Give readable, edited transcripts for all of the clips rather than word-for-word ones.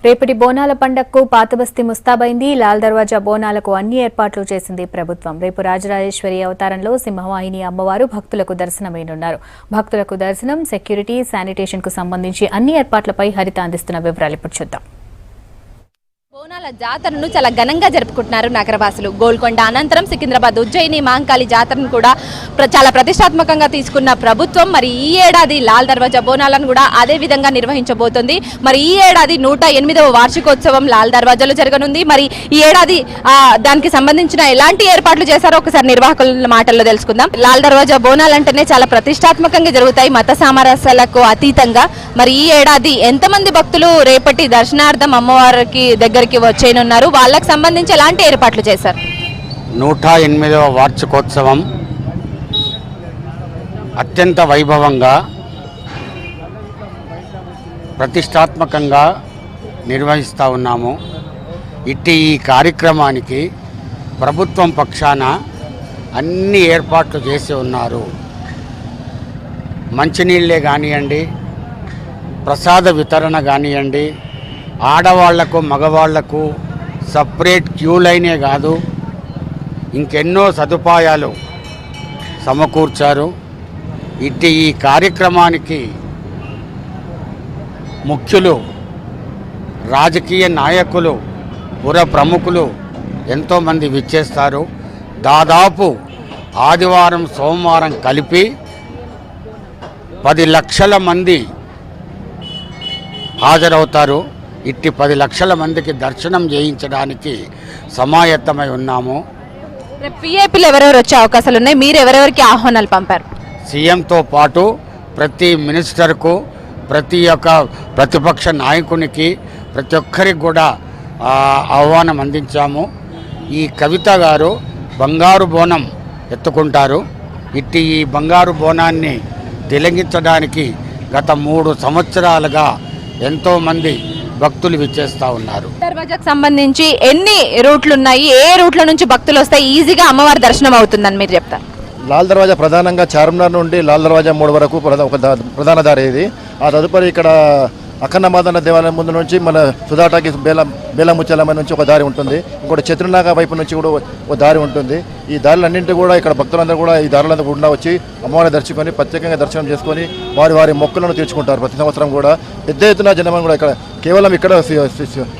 రేపటి బోనాల పండగకు పాతబస్తీ ముస్తాబైంది. లాల్ దర్వాజా బోనాలకు అన్ని ఏర్పాట్లు చేసింది ప్రభుత్వం. రేపు రాజరాజేశ్వరి అవతారంలో సింహవాహిని అమ్మవారు భక్తులకు దర్శనమైనున్నారు. భక్తులకు దర్శనం, సెక్యూరిటీ, శానిటేషన్ కు సంబంధించి అన్ని ఏర్పాట్లపై హరిత అందిస్తున్న వివరాలు ఇప్పుడు చూద్దాం. బోనాల జాతరను చాలా ఘనంగా జరుపుకుంటున్నారు నగరవాసులు. గోల్కొండ అనంతరం సికింద్రాబాద్ ఉజ్జయిని మహంకాళి జాతరను కూడా చాలా ప్రతిష్టాత్మకంగా తీసుకున్న ప్రభుత్వం మరి ఈ ఏడాది లాల్ దర్వాజా బోనాలను కూడా అదే విధంగా నిర్వహించబోతోంది. మరి ఈ ఏడాది 108వ వార్షికోత్సవం లాల్ దర్వాజాలో జరగనుంది. మరి ఈ ఏడాది దానికి సంబంధించిన ఎలాంటి ఏర్పాట్లు చేశారో ఒకసారి నిర్వాహకుల మాటల్లో తెలుసుకుందాం. లాల్ దర్వాజా బోనాలంటేనే చాలా ప్రతిష్టాత్మకంగా జరుగుతాయి, మత సామరస్యాలకు అతీతంగా. మరి ఈ ఏడాది ఎంతమంది భక్తులు రేపటి దర్శనార్థం అమ్మవారికి దగ్గరికి వచ్చేయనున్నారు, వాళ్ళకి సంబంధించి ఎలాంటి ఏర్పాట్లు చేశారు? 108వ వార్షికోత్సవం అత్యంత వైభవంగా ప్రతిష్టాత్మకంగా నిర్వహిస్తూ ఉన్నాము. ఇట్టి ఈ కార్యక్రమానికి ప్రభుత్వం పక్షాన అన్ని ఏర్పాట్లు చేసి ఉన్నారు. మంచినీళ్ళే కానివ్వండి, ప్రసాద వితరణ కానివ్వండి, ఆడవాళ్లకు మగవాళ్లకు సపరేట్ క్యూ లైనే కాదు, ఇంకెన్నో సదుపాయాలు సమకూర్చారు. ఇట్టి ఈ కార్యక్రమానికి ముఖ్యులు, రాజకీయ నాయకులు, పుర ప్రముఖులు ఎంతోమంది విచ్చేస్తారు. దాదాపు ఆదివారం సోమవారం కలిపి 10 లక్షల మంది హాజరవుతారు. ఇట్టి 10 లక్షల మందికి దర్శనం చేయించడానికి సమాయత్తమై ఉన్నాము. పిఏపీలు ఎవరెవరు వచ్చే అవకాశాలు ఉన్నాయి? మీరు ఎవరెవరికి ఆహ్వానాలు పంపారు? సీఎంతో పాటు ప్రతి మినిస్టర్కు, ప్రతి ఒక్క ప్రతిపక్ష నాయకునికి, ప్రతి ఒక్కరికి కూడా ఆహ్వానం అందించాము. ఈ కవిత గారు బంగారు బోనం ఎత్తుకుంటారు. ఇట్టి ఈ బంగారు బోనాన్ని తిలగించడానికి గత 3 సంవత్సరాలుగా ఎంతోమంది భక్తులు విచ్చేస్తూ ఉన్నారు. దర్వాజాకు సంబంధించి ఎన్ని రూట్లు ఉన్నాయి, ఏ రూట్ల నుంచి భక్తులు వస్తాయి, ఈజీగా అమ్మవారి దర్శనం అవుతుందని మీరు చెప్తారు? లాల్ దర్వాజా ప్రధానంగా చార్మినార్ నుండి లాల్ దర్వాజా 3 వరకు ఒక ప్రధాన దారి ఇది. ఆ తదుపరి ఇక్కడ అఖండమాదన్న దేవాలయం ముందు నుంచి మన సుధాటాకి బేలముచ్చలమ్మ నుంచి ఒక దారి ఉంటుంది. ఇంకోటి చతుర్నాగ వైపు నుంచి కూడా ఒక దారి ఉంటుంది. ఈ దారులన్నింటి కూడా ఇక్కడ భక్తులందరూ కూడా ఈ దారులందరూ గుండా వచ్చి అమ్మవారిని దర్శించుకొని ప్రత్యేకంగా దర్శనం చేసుకొని వారి మొక్కులను తీర్చుకుంటారు. ప్రతి సంవత్సరం కూడా పెద్ద ఎత్తున జనం కూడా ఇక్కడ కేవలం ఇక్కడ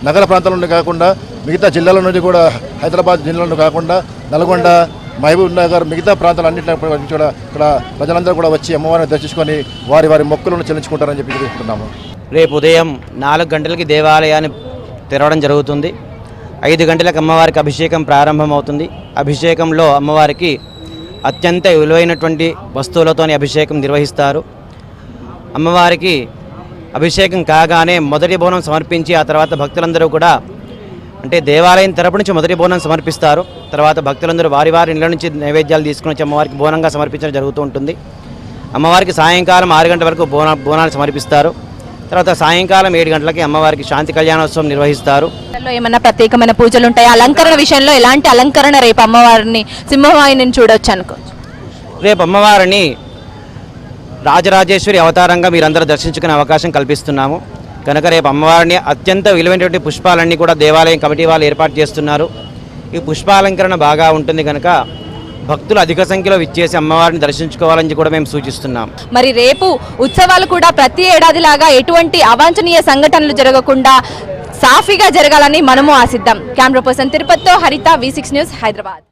నగర ప్రాంతాల నుండి కాకుండా మిగతా జిల్లాల నుండి కూడా, హైదరాబాద్ జిల్లా నుండి కాకుండా నల్గొండ, మహబూబ్ నగర్, మిగతా ప్రాంతాలన్నింటిలో కూడా ఇక్కడ ప్రజలందరూ కూడా వచ్చి అమ్మవారిని దర్శించుకొని వారి మొక్కులను చెల్లించుకుంటారని చెప్పి తెలుస్తున్నాము. రేపు ఉదయం 4 గంటలకి దేవాలయాన్ని తెరవడం జరుగుతుంది. 5 గంటలకు అమ్మవారికి అభిషేకం ప్రారంభమవుతుంది. అభిషేకంలో అమ్మవారికి అత్యంత విలువైనటువంటి వస్తువులతోని అభిషేకం నిర్వహిస్తారు. అమ్మవారికి అభిషేకం కాగానే మొదటి బోనం సమర్పించి ఆ తర్వాత భక్తులందరూ కూడా, అంటే దేవాలయం తరపు నుంచి మొదటి బోనం సమర్పిస్తారు. తర్వాత భక్తులందరూ వారి ఇళ్ళ నుంచి నైవేద్యాలు తీసుకుని వచ్చి అమ్మవారికి బోనంగా సమర్పించడం జరుగుతూ ఉంటుంది. అమ్మవారికి సాయంకాలం 6 గంటల వరకు బోనాలు సమర్పిస్తారు. తర్వాత సాయంకాలం 7 గంటలకి అమ్మవారికి శాంతి కళ్యాణోత్సవం నిర్వహిస్తారు. ఏమన్నా ప్రత్యేకమైన పూజలు ఉంటాయి? అలంకరణ విషయంలో ఎలాంటి అలంకరణ రేపు అమ్మవారిని సింహవాహిని చూడొచ్చు అనుకోవచ్చు? రేపు అమ్మవారిని రాజరాజేశ్వరి అవతారంగా మీరందరూ దర్శించుకునే అవకాశం కల్పిస్తున్నాము. కనుక రేపు అమ్మవారిని అత్యంత విలువైనటువంటి పుష్పాలన్నీ కూడా దేవాలయం కమిటీ వాళ్ళు ఏర్పాటు చేస్తున్నారు. ఈ పుష్పాలంకరణ బాగా ఉంటుంది కనుక భక్తులు అధిక సంఖ్యలో విచ్చేసి అమ్మవారిని దర్శించుకోవాలని కూడా మేము సూచిస్తున్నాం. మరి రేపు ఉత్సవాలు కూడా ప్రతి ఏడాదిలాగా ఎటువంటి అవాంఛనీయ సంఘటనలు జరగకుండా సాఫీగా జరగాలని మనము ఆశిద్దాం. కెమెరా పర్సన్ తిరుపతితో హరిత, V6 న్యూస్, హైదరాబాద్.